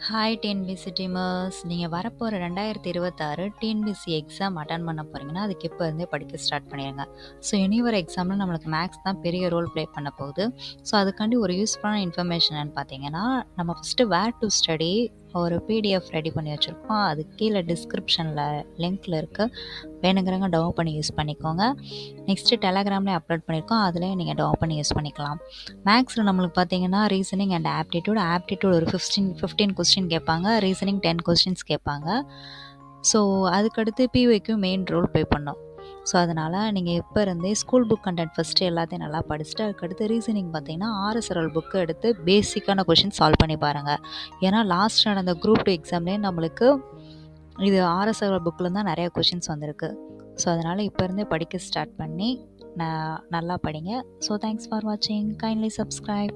Hi TNPSC டீமர்ஸ், நீங்கள் வரப்போகிற 2026 TNPSC exam attend பண்ண போகிறீங்கன்னா அதுக்கு இப்போ இருந்தே படிக்க ஸ்டார்ட் பண்ணிடுங்க. ஸோ இனி வர எக்ஸாமில் நம்மளுக்கு மேக்ஸ் தான் பெரிய ரோல் ப்ளே பண்ண போகுது. ஸோ அதுக்காண்டி ஒரு யூஸ்ஃபுல்லான இன்ஃபர்மேஷன் பார்த்தீங்கன்னா, நம்ம ஃபஸ்ட்டு வேர் டு ஸ்டடி ஒரு பிடிஎஃப் ரெடி பண்ணி வச்சுருக்கோம். அது கீழே டிஸ்கிரிப்ஷனில் லிங்க்கில் இருக்குது, வேணுங்கிறவங்க டவுன் பண்ணி யூஸ் பண்ணிக்கோங்க. நெக்ஸ்ட்டு டெலகிராம்லேயே அப்லோட் பண்ணியிருக்கோம், அதுலேயும் நீங்கள் டவுன் பண்ணி யூஸ் பண்ணிக்கலாம். மேக்ஸில் நம்மளுக்கு பார்த்தீங்கன்னா ரீசனிங் அண்ட் ஆப்டிடியூட் ஒரு 15 கொஸ்டின் கேட்பாங்க, ரீசனிங் 10 கொஸ்டின்ஸ் கேட்பாங்க. ஸோ அதுக்கடுத்து பிஒய்க்கும் மெயின் ரோல் ப்ளே பண்ணோம். ஸோ அதனால் நீங்கள் இப்போ இருந்தே ஸ்கூல் புக் கண்டென்ட் ஃபஸ்ட்டு எல்லாத்தையும் நல்லா படிச்சுட்டு அதுக்கடுத்து ரீசனிங் பார்த்தீங்கன்னா ஆர்எஸ்ஆர்எல் புக்கு எடுத்து பேசிக்கான கொஷின் சால்வ் பண்ணி பாருங்கள். ஏன்னா லாஸ்ட் நடந்த குரூப் 2 எக்ஸாம்லேயே நம்மளுக்கு இது ஆர்எஸ்ஆர்எல் புக்கில் தான் நிறைய கொஷின்ஸ் வந்திருக்கு. ஸோ அதனால் இப்போ இருந்தே படிக்க ஸ்டார்ட் பண்ணி நல்லா படிங்க. ஸோ தேங்க்ஸ் ஃபார் வாட்சிங். Kindly subscribe.